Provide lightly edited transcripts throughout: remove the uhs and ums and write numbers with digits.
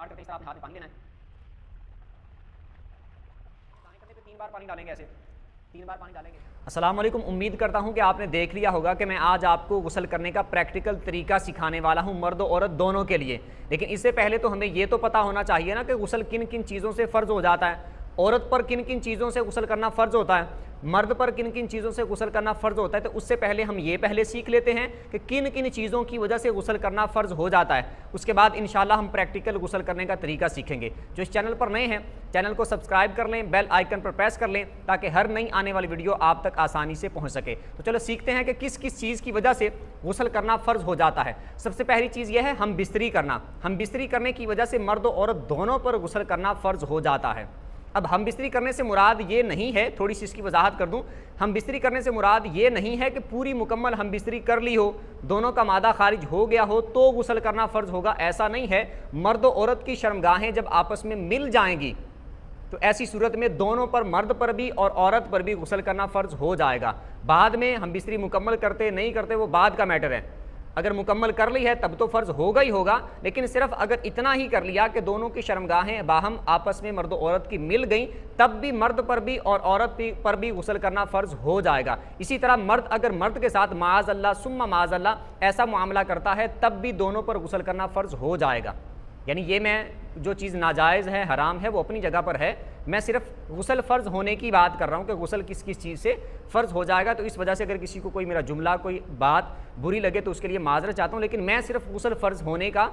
Start करते हैं, इस तरह आपने हाथ में पानी लेना है, स्नान करने पे 3 बार पानी डालेंगे, ऐसे 3 बार पानी डालेंगे। अस्सलाम वालेकुम, उम्मीद करता हूं कि आपने देख लिया होगा कि मैं आज आपको गुस्ल करने का प्रैक्टिकल तरीका सिखाने वाला हूं, मर्द और औरत दोनों के लिए। लेकिन इससे पहले तो हमें ये तो पता होना चाहिए ना कि गुस्ल किन किन चीज़ों से फ़र्ज़ हो जाता है, औरत पर किन किन चीज़ों से गुस्ल करना फ़र्ज़ होता है, मर्द पर किन किन चीज़ों से गुस्ल करना फ़र्ज़ होता है। तो उससे पहले हम ये पहले सीख लेते हैं कि किन किन चीज़ों की वजह से गुस्ल करना फ़र्ज़ हो जाता है। उसके बाद इंशाल्लाह हम प्रैक्टिकल गुस्ल करने का तरीका सीखेंगे। जो इस चैनल पर नए हैं, चैनल को सब्सक्राइब कर लें, बेल आइकन पर प्रेस कर लें ताकि हर नई आने वाली वीडियो आप तक आसानी से पहुँच सके। तो चलो सीखते हैं कि किस किस चीज़ की वजह से गुस्ल करना फ़र्ज़ हो जाता है। सबसे पहली चीज़ यह है हम बिस्तरी करना। हम बिस्तरी करने की वजह से मर्द और औरत दोनों पर गुस्ल करना फ़र्ज़ हो जाता है। अब हम बिस्तरी करने से मुराद ये नहीं है, थोड़ी सी इसकी वजाहत कर दूं, हम बिस्तरी करने से मुराद ये नहीं है कि पूरी मुकम्मल हम बिस्तरी कर ली हो, दोनों का मादा खारिज हो गया हो तो गुस्ल करना फ़र्ज़ होगा, ऐसा नहीं है। मर्द और औरत की शर्मगाहें जब आपस में मिल जाएंगी तो ऐसी सूरत में दोनों पर, मर्द पर भी और औरत पर भी गुस्ल करना फ़र्ज़ हो जाएगा। बाद में हम बिस्तरी मुकम्मल करते नहीं करते वो बाद का मैटर है। अगर मुकम्मल कर ली है तब तो फ़र्ज़ होगा ही होगा, लेकिन सिर्फ अगर इतना ही कर लिया कि दोनों की शर्मगाहें बाहम आपस में मर्द औरत की मिल गई, तब भी मर्द पर भी और औरत पर भी गुस्ल करना फ़र्ज़ हो जाएगा। इसी तरह मर्द अगर मर्द के साथ माज़अल्लाह सुम्मा माज़अल्लाह ऐसा मामला करता है तब भी दोनों पर गुस्ल करना फ़र्ज़ हो जाएगा। यानी ये मैं जो चीज़ नाजायज़ है, हराम है, वो अपनी जगह पर है, मैं सिर्फ गुस्ल फ़र्ज़ होने की बात कर रहा हूँ कि गुस्ल किस किस चीज़ से फ़र्ज़ हो जाएगा। तो इस वजह से अगर किसी को कोई मेरा जुमला, कोई बात बुरी लगे तो उसके लिए माज़रत चाहता हूँ, लेकिन मैं सिर्फ गुस्ल फ़र्ज़ होने का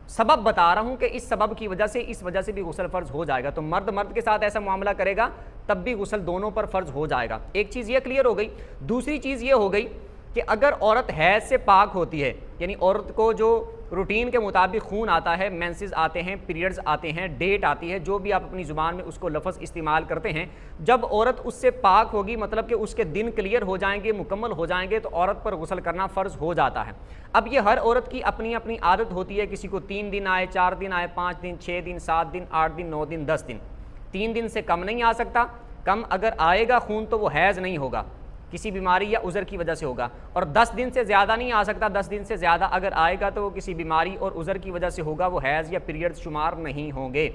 सबब बता रहा हूँ कि इस सबब की वजह से, इस वजह से भी गुस्ल फ़र्ज़ हो जाएगा। तो मर्द मर्द के साथ ऐसा मामला करेगा तब भी गुस्ल दोनों पर फ़र्ज़ हो जाएगा। एक चीज़ ये क्लियर हो गई। दूसरी चीज़ ये हो गई कि अगर औरत हैज़ से पाक होती है, यानी औरत को जो रूटीन के मुताबिक खून आता है, मेंसेस आते हैं, पीरियड्स आते हैं, डेट आती है, जो भी आप अपनी ज़ुबान में उसको लफ्ज़ इस्तेमाल करते हैं, जब औरत उससे पाक होगी, मतलब कि उसके दिन क्लियर हो जाएंगे, मुकम्मल हो जाएंगे, तो औरत पर गुस्ल करना फ़र्ज़ हो जाता है। अब ये हर औरत की अपनी अपनी आदत होती है, किसी को 3 दिन आए, 4 दिन आए, 5 दिन, 6 दिन, 7 दिन, 8 दिन, 9 दिन, 10 दिन। 3 दिन से कम नहीं आ सकता। कम अगर आएगा खून तो वो हैज़ नहीं होगा, किसी बीमारी या उज़र की वजह से होगा। और 10 दिन से ज़्यादा नहीं आ सकता। 10 दिन से ज़्यादा अगर आएगा तो वो किसी बीमारी और उज़र की वजह से होगा, वो हैज़ या पीरियड्स शुमार नहीं होंगे।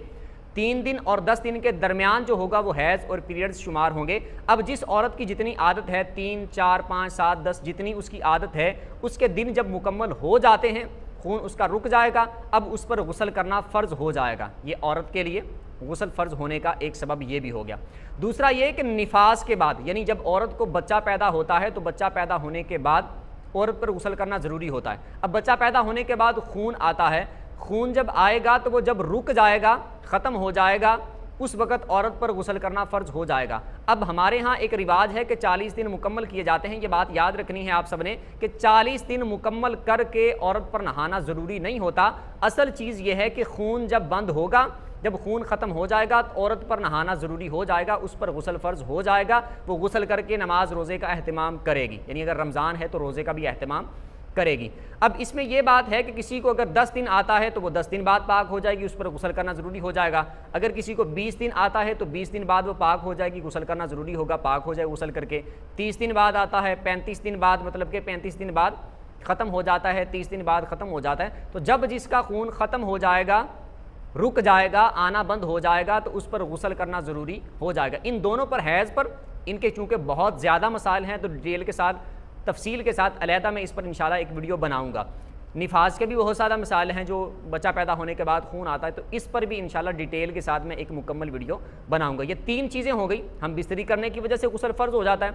3 दिन और 10 दिन के दरमियान जो होगा वो हैज़ और पीरियड्स शुमार होंगे। अब जिस औरत की जितनी आदत है, 3, 4, 5, 7, 10 जितनी उसकी आदत है, उसके दिन जब मुकम्मल हो जाते हैं, खून उसका रुक जाएगा, अब उस पर गुस्ल करना फ़र्ज़ हो जाएगा। ये औरत के लिए गुस्ल फ़र्ज़ होने का एक सबब ये भी हो गया। दूसरा ये कि निफास के बाद, यानी जब औरत को बच्चा पैदा होता है तो बच्चा पैदा होने के बाद औरत पर गुस्ल करना ज़रूरी होता है। अब बच्चा पैदा होने के बाद खून आता है, खून जब आएगा तो वो जब रुक जाएगा, ख़त्म हो जाएगा, उस वक़्त औरत पर गुस्ल करना फ़र्ज़ हो जाएगा। अब हमारे यहाँ एक रिवाज है कि 40 दिन मुकम्मल किए जाते हैं। ये बात याद रखनी है आप सब ने कि 40 दिन मुकम्मल करके औरत पर नहाना ज़रूरी नहीं होता। असल चीज़ ये है कि खून जब बंद होगा, जब खून ख़त्म हो जाएगा तो औरत पर नहाना ज़रूरी हो जाएगा, उस पर गुस्ल फ़र्ज़ हो जाएगा। वो गुस्ल करके नमाज रोज़े का अहतमाम करेगी, यानी अगर रमज़ान है तो रोज़े का भी अहतमाम करेगी। अब इसमें यह बात है कि किसी को अगर 10 दिन आता है तो वो 10 दिन बाद पाक हो जाएगी, उस पर गुस्ल करना ज़रूरी हो जाएगा। अगर किसी को 20 दिन आता है तो 20 दिन बाद वो पाक हो जाएगी, गुस्ल करना ज़रूरी होगा, पाक हो जाए गुस्ल करके। 30 दिन बाद आता है, 35 दिन बाद, मतलब कि 35 दिन बाद ख़त्म हो जाता है, 30 दिन बाद ख़त्म हो जाता है। तो जब जिसका खून ख़त्म हो जाएगा, रुक जाएगा, आना बंद हो जाएगा, तो उस पर गुस्ल करना ज़रूरी हो जाएगा। इन दोनों पर, हैज़ पर, इनके चूँकि बहुत ज़्यादा मसाइल हैं तो डिटेल के साथ, तफसील के साथ अलहदा मैं इस पर इंशाल्लाह एक वीडियो बनाऊँगा। निफास के भी बहुत सारा मसाइल हैं, जो बच्चा पैदा होने के बाद खून आता है, तो इस पर भी इंशाल्लाह डिटेल के साथ मैं एक मुकम्मल वीडियो बनाऊँगा। ये 3 चीज़ें हो गई। हम बिस्तरी करने की वजह से गुस्ल फ़र्ज़ हो जाता है,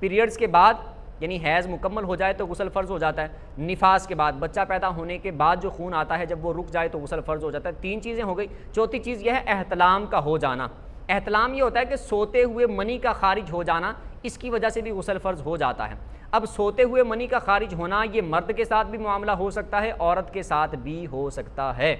पीरियड्स के बाद यानी हैज़ मुकम्मल हो जाए तो गुस्ल फ़र्ज़ हो जाता है, निफास के बाद, बच्चा पैदा होने के बाद जो खून आता है जब वो रुक जाए तो गुस्ल फ़र्ज़ हो जाता है। 3 चीज़ें हो गई। चौथी चीज़ यह है एहतलाम का हो जाना। एहतलाम ये होता है कि सोते हुए मनी का खारिज हो जाना, इसकी वजह से भी गुस्ल फ़र्ज़ हो जाता है। अब सोते हुए मनी का खारिज होना ये मर्द के साथ भी मामला हो सकता है, औरत के साथ भी हो सकता है,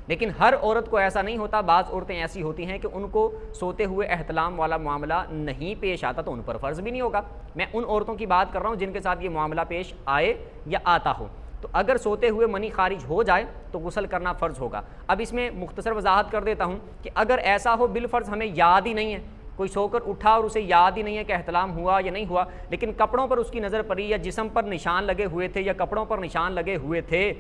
लेकिन हर औरत को ऐसा नहीं होता। बाज़ औरतें ऐसी होती हैं कि उनको सोते हुए एहतलाम वाला मामला नहीं पेश आता, तो उन पर फ़र्ज़ भी नहीं होगा। मैं उन औरतों की बात कर रहा हूँ जिनके साथ ये मामला पेश आए या आता हो। तो अगर सोते हुए मनी खारिज हो जाए तो गुस्ल करना फ़र्ज़ होगा। अब इसमें मुख्तसर वजाहत कर देता हूँ कि अगर ऐसा हो बिलफ़र्ज़ हमें याद ही नहीं है, कोई सोकर उठा और उसे याद ही नहीं है कि एहतलाम हुआ या नहीं हुआ, लेकिन कपड़ों पर उसकी नज़र पड़ी या जिस्म पर निशान लगे हुए थे या कपड़ों पर निशान लगे हुए थे,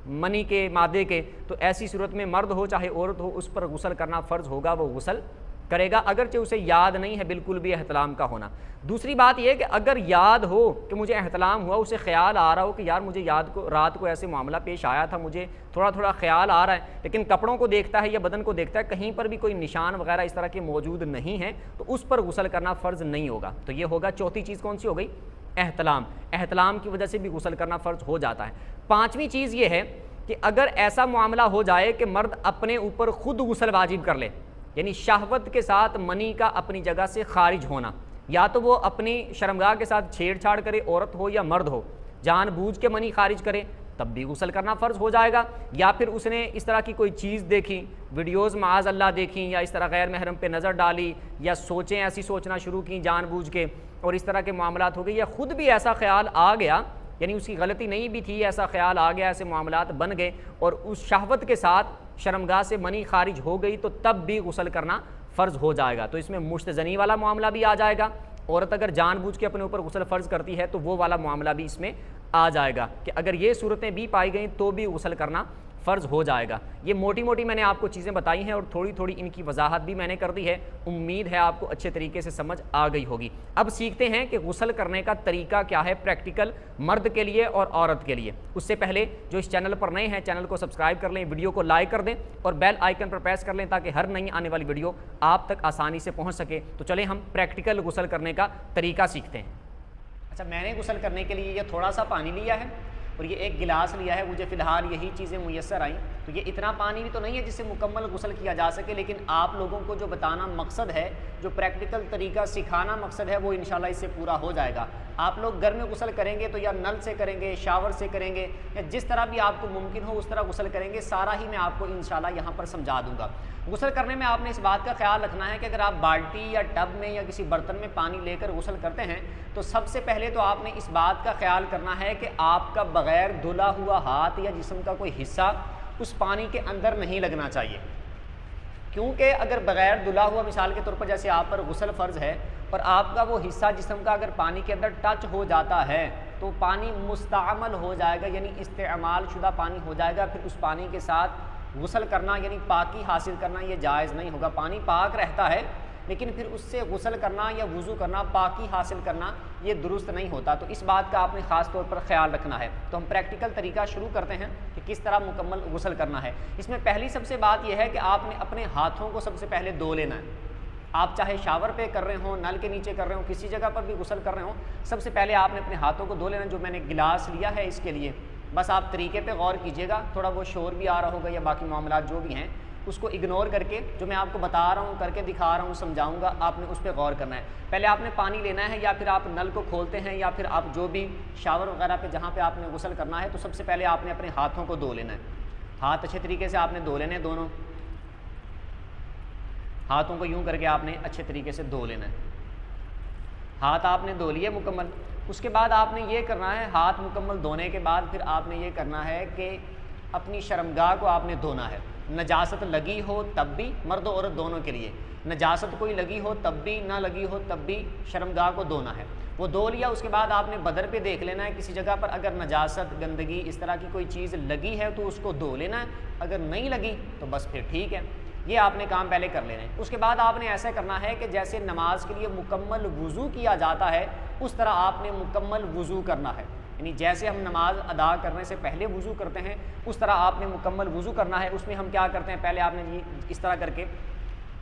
मनी के, मादे के, तो ऐसी सूरत में मर्द हो चाहे औरत हो उस पर गुस्ल करना फ़र्ज़ होगा, वो गुस्ल करेगा, अगरचे उसे याद नहीं है बिल्कुल भी एहतलाम का होना। दूसरी बात यह कि अगर याद हो कि मुझे एहतलाम हुआ, उसे ख्याल आ रहा हो कि यार मुझे रात को ऐसे मामला पेश आया था, मुझे थोड़ा थोड़ा ख्याल आ रहा है, लेकिन कपड़ों को देखता है या बदन को देखता है, कहीं पर भी कोई निशान वगैरह इस तरह के मौजूद नहीं है, तो उस पर गुस्ल करना फ़र्ज़ नहीं होगा। तो ये होगा चौथी चीज़ कौन सी हो गई? एहतलाम। एहतलाम की वजह से भी गुस्ल करना फ़र्ज़ हो जाता है। पाँचवीं चीज़ ये है कि अगर ऐसा मामला हो जाए कि मर्द अपने ऊपर खुद गुस्ल वाजिब कर ले, यानी शहवत के साथ मनी का अपनी जगह से खारिज होना, या तो वो अपनी शर्मगाह के साथ छेड़छाड़ करे, औरत हो या मर्द हो, जानबूझ के मनी खारिज करे, तब भी गुस्ल करना फ़र्ज़ हो जाएगा। या फिर उसने इस तरह की कोई चीज़ देखी, वीडियोज़ माज़ अल्लाह देखी, या इस तरह गैर महरम पे नज़र डाली, या सोचें ऐसी सोचना शुरू की जानबूझ के, और इस तरह के मामलात हो गए, या ख़ुद भी ऐसा ख्याल आ गया, यानी उसकी गलती नहीं भी थी, ऐसा ख्याल आ गया, ऐसे मामलात बन गए और उस शहवत के साथ शर्मगाह से मनी खारिज हो गई, तो तब भी गुस्ल करना फ़र्ज़ हो जाएगा। तो इसमें मुश्तज़नी वाला मामला भी आ जाएगा। औरत अगर जानबूझ के अपने ऊपर गुस्ल फ़र्ज़ करती है तो वो वाला मामला भी इसमें आ जाएगा कि अगर ये सूरतें भी पाई गई तो भी गुस्ल करना फ़र्ज़ हो जाएगा। ये मोटी मोटी मैंने आपको चीज़ें बताई हैं और थोड़ी थोड़ी इनकी वजाहत भी मैंने कर दी है। उम्मीद है आपको अच्छे तरीके से समझ आ गई होगी। अब सीखते हैं कि गुस्ल करने का तरीका क्या है प्रैक्टिकल, मर्द के लिए और औरत के लिए। उससे पहले जो इस चैनल पर नए हैं, चैनल को सब्सक्राइब कर लें, वीडियो को लाइक कर दें और बेल आइकन पर प्रेस कर लें ताकि हर नई आने वाली वीडियो आप तक आसानी से पहुँच सके। तो चलें हम प्रैक्टिकल गुस्ल करने का तरीका सीखते हैं। अच्छा, मैंने गुस्ल करने के लिए ये थोड़ा सा पानी लिया है और ये एक गिलास लिया है। मुझे फ़िलहाल यही चीज़ें मुयस्सर आई, तो ये इतना पानी भी तो नहीं है जिससे मुकम्मल गुस्ल किया जा सके, लेकिन आप लोगों को जो बताना मकसद है, जो प्रैक्टिकल तरीका सिखाना मकसद है, वो इंशाल्लाह इससे पूरा हो जाएगा। आप लोग घर में गुस्ल करेंगे तो या नल से करेंगे, शावर से करेंगे, या जिस तरह भी आपको मुमकिन हो उस तरह गुस्ल करेंगे। सारा ही मैं आपको इंशाल्लाह यहाँ पर समझा दूँगा। गुस्ल करने में आपने इस बात का ख्याल रखना है कि अगर आप बाल्टी या टब में या किसी बर्तन में पानी लेकर गुस्ल करते हैं तो सबसे पहले तो आपने इस बात का ख्याल करना है कि आपका बग़ैर धुला हुआ हाथ या जिस्म का कोई हिस्सा उस पानी के अंदर नहीं लगना चाहिए। क्योंकि अगर बग़ैर धुला हुआ, मिसाल के तौर पर जैसे आप पर गुस्ल फ़र्ज़ है और आपका वो हिस्सा जिस्म का अगर पानी के अंदर टच हो जाता है तो पानी मुस्तअमल हो जाएगा, यानी इस्तेमाल शुदा पानी हो जाएगा। फिर उस पानी के साथ गुस्ल करना यानी पाकी हासिल करना ये जायज़ नहीं होगा। पानी पाक रहता है लेकिन फिर उससे गुस्ल करना या वज़ू करना, पाकी हासिल करना, ये दुरुस्त नहीं होता। तो इस बात का आपने ख़ास तौर पर ख्याल रखना है। तो हम प्रैक्टिकल तरीका शुरू करते हैं कि किस तरह मुकम्मल गुस्ल करना है। इसमें पहली सबसे बात यह है कि आपने अपने हाथों को सबसे पहले धो लेना है। आप चाहे शावर पे कर रहे हों, नल के नीचे कर रहे हों, किसी जगह पर भी गुस्ल कर रहे हों, सबसे पहले आपने अपने हाथों को धो लेना। जो मैंने गिलास लिया है इसके लिए बस आप तरीके पे गौर कीजिएगा। थोड़ा वो शोर भी आ रहा होगा या बाकी मामला जो भी हैं उसको इग्नोर करके जो मैं आपको बता रहा हूँ, करके दिखा रहा हूँ, समझाऊंगा, आपने उस पर गौर करना है। पहले आपने पानी लेना है या फिर आप नल को खोलते हैं या फिर आप जो भी शावर वगैरह पे जहाँ पे आपने गुस्ल करना है तो सबसे पहले आपने अपने हाथों को धो लेना है। हाथ अच्छे तरीके से आपने धो लेने हैं, दोनों हाथों को यूँ करके आपने अच्छे तरीके से धो लेना है। हाथ आपने धो लिए मुकम्मल। उसके बाद आपने ये करना है, हाथ मुकम्मल धोने के बाद फिर आपने ये करना है कि अपनी शर्मगाह को आपने धोना है। नजासत लगी हो तब भी, मर्द औरत दोनों के लिए, नजासत कोई लगी हो तब भी, ना लगी हो तब भी शर्मगाह को धोना है। वो धो लिया, उसके बाद आपने बदर पे देख लेना है किसी जगह पर अगर नजासत, गंदगी, इस तरह की कोई चीज़ लगी है तो उसको धो लेना है। अगर नहीं लगी तो बस फिर ठीक है। ये आपने काम पहले कर लेना है। उसके बाद आपने ऐसा करना है कि जैसे नमाज के लिए मुकम्मल वज़ू किया जाता है उस तरह आपने मुकम्मल वज़ू करना है। यानी जैसे हम नमाज अदा करने से पहले वज़ू करते हैं उस तरह आपने मुकम्मल वज़ू करना है। उसमें हम क्या करते हैं, पहले आपने इस तरह करके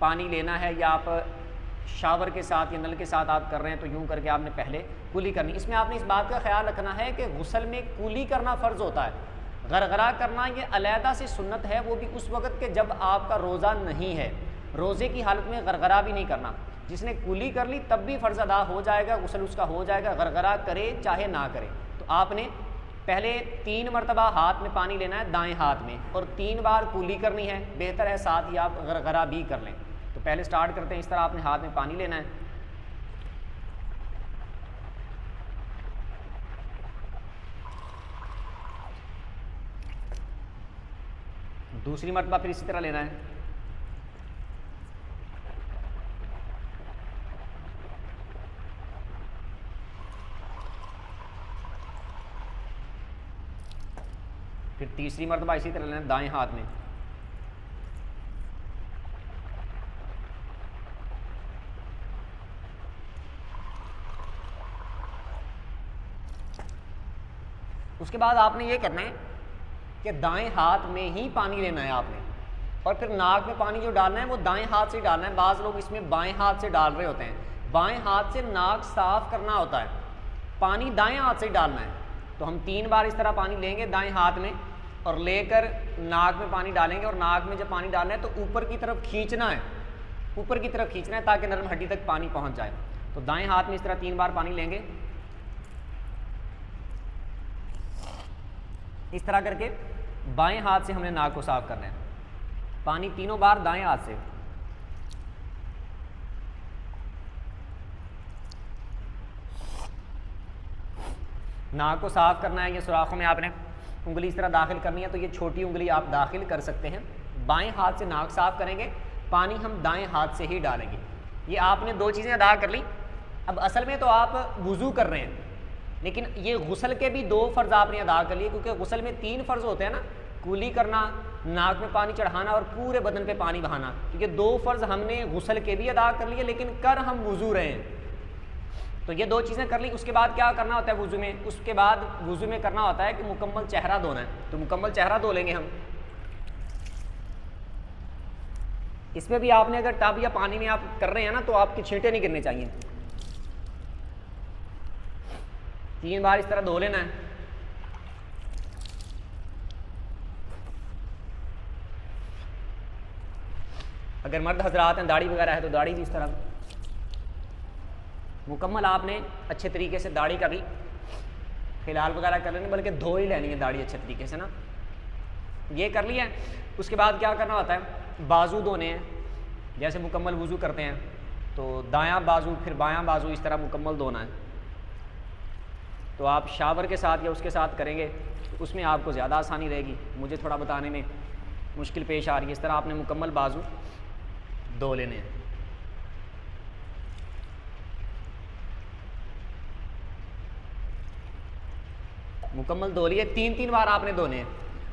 पानी लेना है, या आप शावर के साथ या नल के साथ आप कर रहे हैं तो यूँ करके आपने पहले कुली करनी। इसमें आपने इस बात का ख्याल रखना है कि गुस्ल में कुली करना फ़र्ज़ होता है। गरगरा करना ये अलहदा से सुन्नत है, वो भी उस वक़्त के जब आपका रोज़ा नहीं है। रोज़े की हालत में गरगरा भी नहीं करना। जिसने कुली कर ली तब भी फ़र्ज़ अदा हो जाएगा, गुस्ल उसका हो जाएगा, गरगरा करे चाहे ना करे। तो आपने पहले 3 मरतबा हाथ में पानी लेना है दाएं हाथ में और 3 बार कुली करनी है। बेहतर है साथ ही आप गरगरा भी कर लें। तो पहले स्टार्ट करते हैं, इस तरह आपने हाथ में पानी लेना है, दूसरी मरतबा फिर इसी तरह लेना है, फिर तीसरी मरतबा इसी तरह लेना है दाएं हाथ में। उसके बाद आपने ये करना है कि दाएं हाथ में ही पानी लेना है आपने, और फिर नाक में पानी जो डालना है वो दाएं हाथ से डालना है। बाज़ लोग इसमें बाएं हाथ से डाल रहे होते हैं। बाएं हाथ से नाक साफ करना होता है, पानी दाएं हाथ से ही डालना है। तो हम 3 बार इस तरह पानी लेंगे दाएं हाथ में और लेकर नाक में पानी डालेंगे, और नाक में जब पानी डालना है तो ऊपर की तरफ खींचना है, ऊपर की तरफ खींचना है ताकि नरम हड्डी तक पानी पहुंच जाए। तो दाएं हाथ में इस तरह 3 बार पानी लेंगे, इस तरह करके बाएं हाथ से हमने नाक को साफ करना है। पानी तीनों बार दाएं हाथ से। नाक को साफ करना है, ये सुराखों में आपने उंगली इस तरह दाखिल करनी है, तो ये छोटी उंगली आप दाखिल कर सकते हैं। बाएं हाथ से नाक साफ करेंगे, पानी हम दाएं हाथ से ही डालेंगे। ये आपने 2 चीज़ें अदा कर ली। अब असल में तो आप वुज़ू कर रहे हैं, लेकिन ये गुस्ल के भी 2 फ़र्ज़ आपने अदा कर लिए, क्योंकि गुस्ल में 3 फ़र्ज़ होते हैं ना, कुली करना, नाक में पानी चढ़ाना और पूरे बदन पे पानी बहाना। तो ये 2 फ़र्ज़ हमने गुस्ल के भी अदा कर लिए, लेकिन कर हम वुज़ू रहे हैं। तो ये 2 चीज़ें कर ली। उसके बाद क्या करना होता है वुज़ू में? उसके बाद वुज़ू में करना होता है कि मुकम्मल चेहरा धोना है। तो मुकम्मल चेहरा धो लेंगे हम। इसमें भी आपने अगर टब या पानी में आप कर रहे हैं ना, तो आपके छींटे नहीं गिरने चाहिए। 3 बार इस तरह धो लेना है। अगर मर्द हजरात हैं, दाढ़ी वगैरह है, तो दाढ़ी भी इस तरह मुकम्मल आपने अच्छे तरीके से दाढ़ी का भी फिलहाल वगैरह कर लेनी, बल्कि धो ही लेनी है दाढ़ी अच्छे तरीके से ना। ये कर लिया। उसके बाद क्या करना होता है? बाजू धोने हैं। जैसे मुकम्मल वुज़ू करते हैं तो दायां बाजू फिर बायां बाजू इस तरह मुकम्मल धोना है। तो आप शावर के साथ या उसके साथ करेंगे तो उसमें आपको ज़्यादा आसानी रहेगी, मुझे थोड़ा बताने में मुश्किल पेश आ रही है। इस तरह आपने मुकम्मल बाजू धो लेने हैं। मुकम्मल धो लिए। 3-3 बार आपने धोने हैं,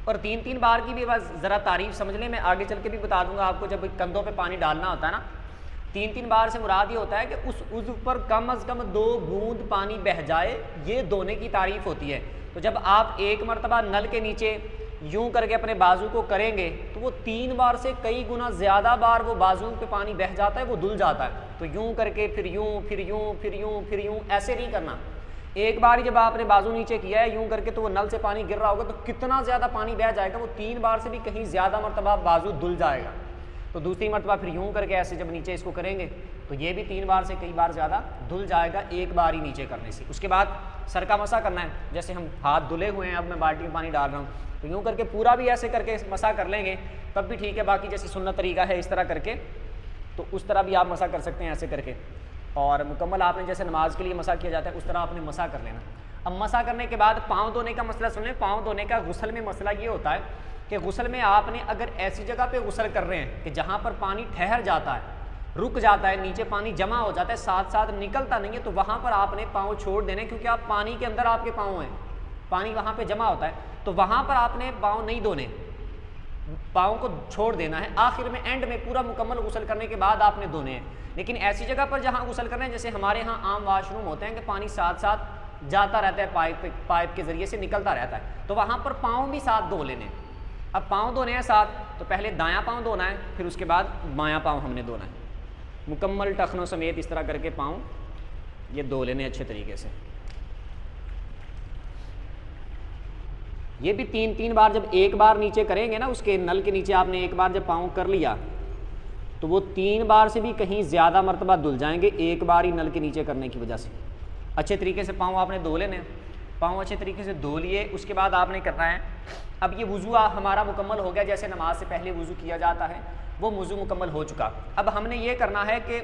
और 3-3 बार की भी बस ज़रा तारीफ समझ लें, मैं आगे चल के भी बता दूंगा आपको। जब कंधों पे पानी डालना होता है ना, 3-3 बार से मुराद ये होता है कि उस उज़्व पर कम अज़ कम 2 बूंद पानी बह जाए, ये धोने की तारीफ होती है। तो जब आप एक मरतबा नल के नीचे यूं करके अपने बाजू को करेंगे तो वो 3 बार से कई गुना ज़्यादा बार वो बाजू पे पानी बह जाता है, वो धुल जाता है। तो यूं करके फिर यूं, फिर यूं, फिर यूं, फिर यूं, ऐसे नहीं करना। एक बार ही जब आपने बाजू नीचे किया है यूं करके, तो वो नल से पानी गिर रहा होगा तो कितना ज़्यादा पानी बह जाएगा, वो 3 बार से भी कहीं ज़्यादा मरतबा बाजू धुल जाएगा। तो दूसरी मरतबा फिर यूं करके ऐसे जब नीचे इसको करेंगे तो ये भी 3 बार से कई बार ज़्यादा धुल जाएगा एक बार ही नीचे करने से। उसके बाद सर का मसा करना है। जैसे हम हाथ धुले हुए हैं, अब मैं बाल्टी में पानी डाल रहा हूँ, तो यूँ करके पूरा भी ऐसे करके मसा कर लेंगे तब भी ठीक है। बाकी जैसे सुन्नत तरीका है इस तरह करके, तो उस तरह भी आप मसा कर सकते हैं ऐसे करके। और मुकम्मल आपने जैसे नमाज के लिए मसा किया जाता है उस तरह आपने मसा कर लेना। अब मसा करने के बाद पाँव धोने का मसला सुन लें। पाँव धोने का गुस्ल में मसला ये होता है कि गुस्ल में आपने अगर ऐसी जगह पे गुस्ल कर रहे हैं कि जहाँ पर पानी ठहर जाता है, रुक जाता है, नीचे पानी जमा हो जाता है, साथ साथ निकलता नहीं है, तो वहाँ पर आपने पाँव छोड़ देने, क्योंकि आप पानी के अंदर आपके पाँव हैं, पानी वहाँ पे जमा होता है, तो वहाँ पर आपने पाँव नहीं धोने, पाँव को छोड़ देना है। आखिर में एंड में पूरा मुकम्मल गुस्ल करने के बाद आपने धोने हैं। लेकिन ऐसी जगह पर जहाँ गुस्ल करना है, जैसे हमारे यहाँ आम वाशरूम होते हैं कि पानी साथ साथ जाता रहता है, पाइप के ज़रिए से निकलता रहता है, तो वहाँ पर पाँव भी साथ धो लेने। अब पाँव धोने हैं साथ, तो पहले दायां पाँव धोना है, फिर उसके बाद बायां पाँव हमने धोना है। मुकम्मल टखनों समेत इस तरह करके पाँव ये धो लेने अच्छे तरीके से। ये भी 3-3 बार, जब एक बार नीचे करेंगे ना, उसके नल के नीचे आपने एक बार जब पाँव कर लिया तो वो 3 बार से भी कहीं ज़्यादा मरतबा धुल जाएंगे एक बार ही नल के नीचे करने की वजह से। अच्छे तरीके से पाँव आपने धो लेने। पाँव अच्छे तरीके से धो लिए, उसके बाद आपने करना है, अब ये वुज़ू हमारा मुकम्मल हो गया। जैसे नमाज से पहले वुज़ू किया जाता है वो वुज़ू मुकम्मल हो चुका। अब हमने ये करना है कि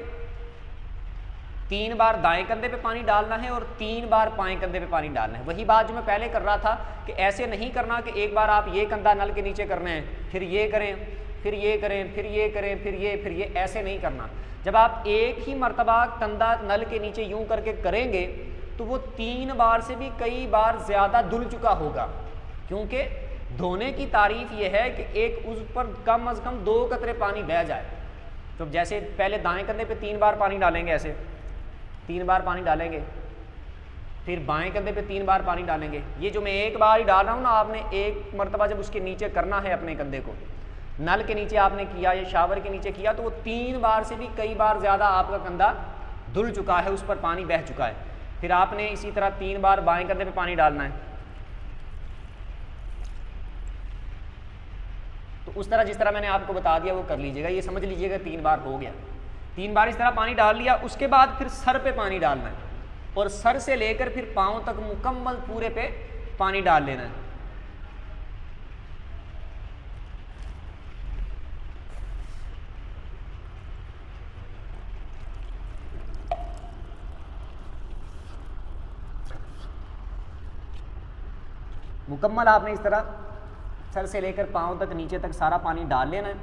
3 बार दाएं कंधे पे पानी डालना है और 3 बार बाएं कंधे पे पानी डालना है। वही बात जो मैं पहले कर रहा था कि ऐसे नहीं करना कि एक बार आप ये कंधा नल के नीचे करना है, फिर ये करें, फिर ये करें, फिर ये करें, फिर ये, ऐसे नहीं करना। जब आप एक ही मरतबा कंधा नल के नीचे यूं करके करेंगे तो वो 3 बार से भी कई बार ज़्यादा धुल चुका होगा, क्योंकि धोने की तारीफ ये है कि एक उस पर कम अज़ कम 2 कतरे पानी बह जाए। तो जैसे पहले दाएं कंधे पे 3 बार पानी डालेंगे, ऐसे 3 बार पानी डालेंगे, फिर बाएं कंधे पे 3 बार पानी डालेंगे। ये जो मैं एक बार ही डाल रहा हूँ ना, आपने एक मरतबा जब उसके नीचे करना है अपने कंधे को, नल के नीचे आपने किया या शावर के नीचे किया, तो वो 3 बार से भी कई बार ज़्यादा आपका कंधा धुल चुका है, उस पर पानी बह चुका है। फिर आपने इसी तरह 3 बार बाएं कंधे पे पानी डालना है। तो उस तरह जिस तरह मैंने आपको बता दिया वो कर लीजिएगा। ये समझ लीजिएगा 3 बार हो गया। 3 बार इस तरह पानी डाल लिया, उसके बाद फिर सर पे पानी डालना है और सर से लेकर फिर पाँव तक मुकम्मल पूरे पे पानी डाल लेना है। मुकम्मल आपने इस तरह सर से लेकर पाँव तक नीचे तक सारा पानी डाल लेना है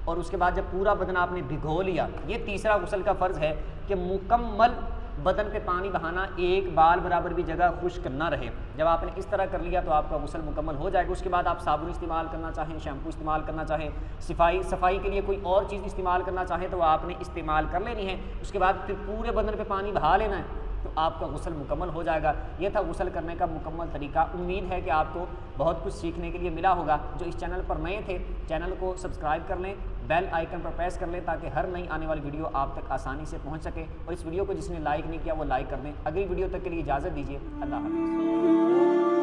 और उसके बाद जब पूरा बदन आपने भिगो लिया, ये तीसरा गुस्ल का फ़र्ज़ है कि मुकम्मल बदन पे पानी बहाना, एक बाल बराबर भी जगह खुश्क ना रहे। जब आपने इस तरह कर लिया तो आपका गुस्ल मुकम्मल हो जाएगा। उसके बाद आप साबुन इस्तेमाल करना चाहें, शैम्पू इस्तेमाल करना चाहें, सफाई के लिए कोई और चीज़ इस्तेमाल करना चाहें तो आपने इस्तेमाल कर लेनी है। उसके बाद फिर पूरे बदन पे पानी बहा लेना है, तो आपका गुस्ल मुकम्मल हो जाएगा। यह था गुस्ल करने का मुकम्मल तरीका। उम्मीद है कि आपको बहुत कुछ सीखने के लिए मिला होगा। जो इस चैनल पर नए थे, चैनल को सब्सक्राइब कर लें, बेल आइकन पर प्रेस कर लें ताकि हर नई आने वाली वीडियो आप तक आसानी से पहुंच सके। और इस वीडियो को जिसने लाइक नहीं किया वो लाइक कर दें। अगली वीडियो तक के लिए इजाज़त दीजिए। अल्लाह हाफ़िज़।